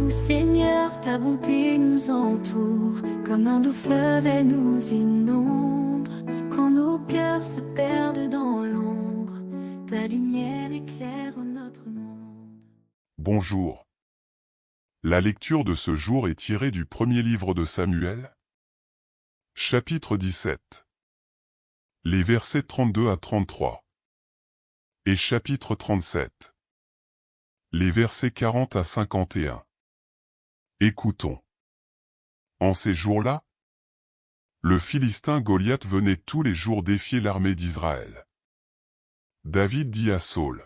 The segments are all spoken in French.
Ô Seigneur, ta bonté nous entoure, comme un doux fleuve, elle nous inonde. Quand nos cœurs se perdent dans l'ombre, ta lumière éclaire notre monde. Bonjour. La lecture de ce jour est tirée du premier livre de Samuel, chapitre 17. Les versets 32 à 33. Et chapitre 37. Les versets 40 à 51. Écoutons. En ces jours-là, le Philistin Goliath venait tous les jours défier l'armée d'Israël. David dit à Saül: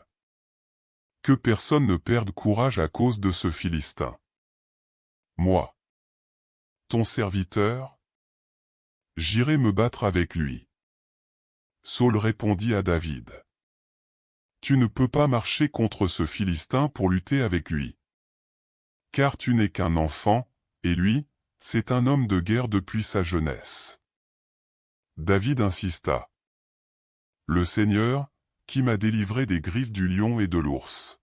que personne ne perde courage à cause de ce Philistin. Moi, ton serviteur, j'irai me battre avec lui. Saül répondit à David: tu ne peux pas marcher contre ce Philistin pour lutter avec lui. Car tu n'es qu'un enfant, et lui, c'est un homme de guerre depuis sa jeunesse. David insista: le Seigneur, qui m'a délivré des griffes du lion et de l'ours,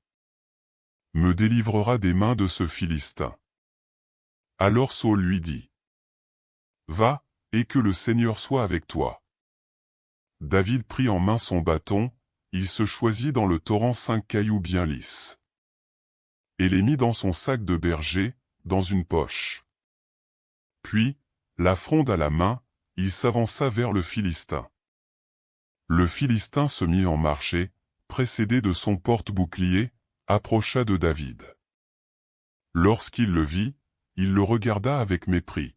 me délivrera des mains de ce Philistin. Alors Saül lui dit: va, et que le Seigneur soit avec toi. David prit en main son bâton, il se choisit dans le torrent 5 cailloux bien lisses, et les mit dans son sac de berger, dans une poche. Puis, la fronde à la main, il s'avança vers le Philistin. Le Philistin se mit en marche, précédé de son porte-bouclier, approcha de David. Lorsqu'il le vit, il le regarda avec mépris.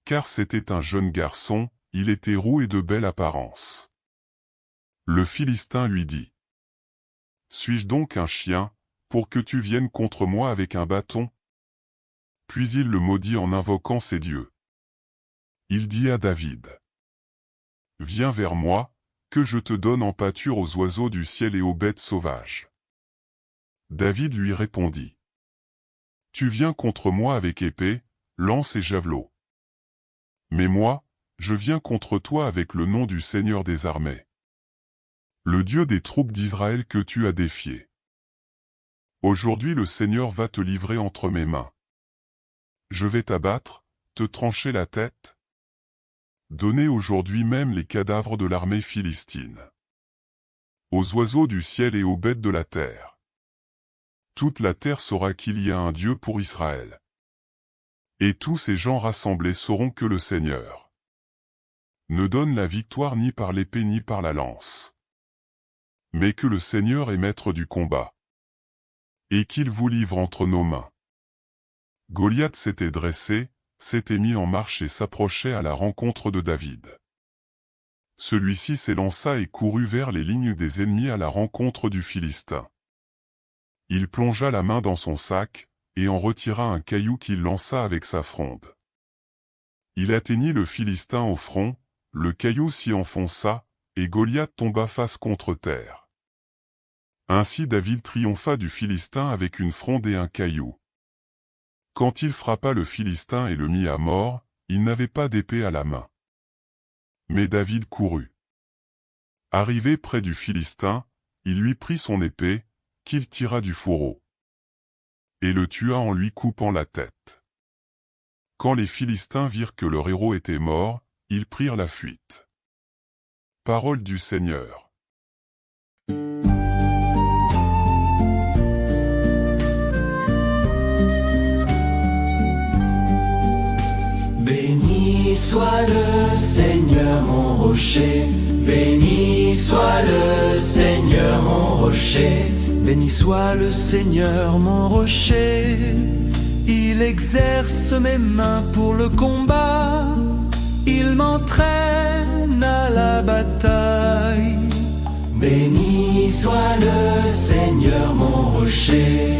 Car c'était un jeune garçon, il était roux et de belle apparence. Le Philistin lui dit: suis-je donc un chien, pour que tu viennes contre moi avec un bâton? Puis il le maudit en invoquant ses dieux. Il dit à David: viens vers moi, que je te donne en pâture aux oiseaux du ciel et aux bêtes sauvages. David lui répondit: tu viens contre moi avec épée, lance et javelot. Mais moi, je viens contre toi avec le nom du Seigneur des armées, le Dieu des troupes d'Israël que tu as défié. Aujourd'hui le Seigneur va te livrer entre mes mains. Je vais t'abattre, te trancher la tête, donner aujourd'hui même les cadavres de l'armée philistine aux oiseaux du ciel et aux bêtes de la terre. Toute la terre saura qu'il y a un Dieu pour Israël. Et tous ces gens rassemblés sauront que le Seigneur ne donne la victoire ni par l'épée ni par la lance, mais que le Seigneur est maître du combat, et qu'il vous livre entre nos mains. Goliath s'était dressé, s'était mis en marche et s'approchait à la rencontre de David. Celui-ci s'élança et courut vers les lignes des ennemis à la rencontre du Philistin. Il plongea la main dans son sac, et en retira un caillou qu'il lança avec sa fronde. Il atteignit le Philistin au front, le caillou s'y enfonça, et Goliath tomba face contre terre. Ainsi David triompha du Philistin avec une fronde et un caillou. Quand il frappa le Philistin et le mit à mort, il n'avait pas d'épée à la main. Mais David courut. Arrivé près du Philistin, il lui prit son épée, qu'il tira du fourreau, et le tua en lui coupant la tête. Quand les Philistins virent que leur héros était mort, ils prirent la fuite. Parole du Seigneur. Béni soit le Seigneur mon rocher, béni soit le Seigneur mon rocher. Béni soit le Seigneur mon rocher, il exerce mes mains pour le combat, il m'entraîne à la bataille. Béni soit le Seigneur mon rocher.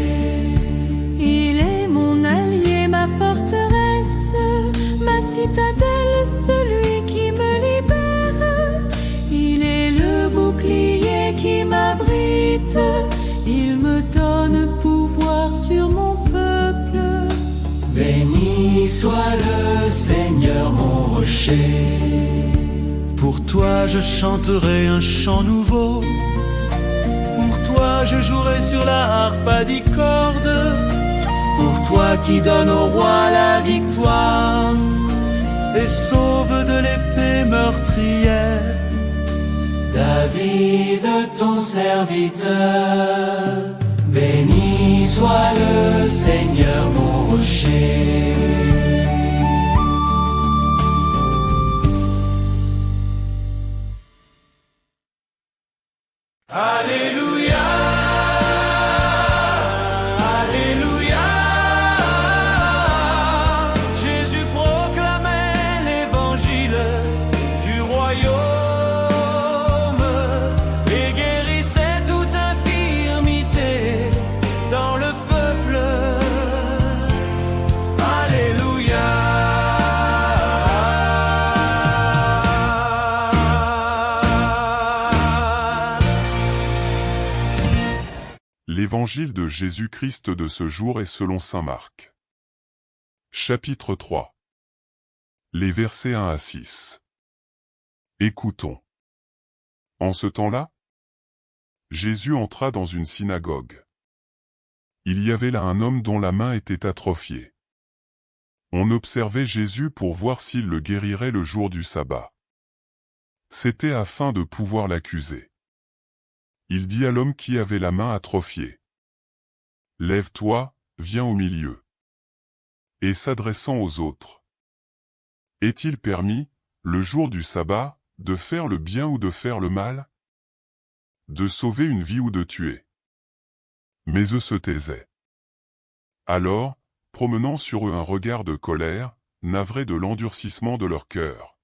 Il est mon allié, ma forteresse, ma citadelle, celui qui me libère. Il est le bouclier qui m'abrite, il me donne pouvoir sur mon peuple. Béni soit le Seigneur mon rocher. Pour toi je chanterai un chant nouveau, pour toi je jouerai sur la harpe à 10 cordes, pour toi qui donnes au roi la victoire et sauve de l'épée meurtrière David, ton serviteur, béni soit le Seigneur mon rocher. Alléluia, Alléluia. Jésus proclamait l'évangile du royaume et guérissait toute infirmité dans le peuple. Alléluia. L'évangile de Jésus-Christ de ce jour est selon saint Marc. Chapitre 3. Les versets 1 à 6. Écoutons. En ce temps-là, Jésus entra dans une synagogue. Il y avait là un homme dont la main était atrophiée. On observait Jésus pour voir s'il le guérirait le jour du sabbat. C'était afin de pouvoir l'accuser. Il dit à l'homme qui avait la main atrophiée: « Lève-toi, viens au milieu. » Et s'adressant aux autres: « Est-il permis, le jour du sabbat, de faire le bien ou de faire le mal? De sauver une vie ou de tuer? » Mais eux se taisaient. Alors, promenant sur eux un regard de colère, navré de l'endurcissement de leur cœur,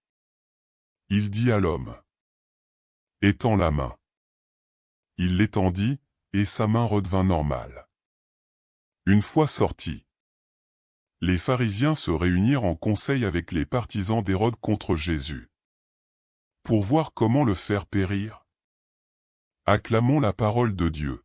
il dit à l'homme: « Étends la main. » Il l'étendit, et sa main redevint normale. Une fois sorti, les pharisiens se réunirent en conseil avec les partisans d'Hérode contre Jésus, pour voir comment le faire périr. Acclamons la parole de Dieu.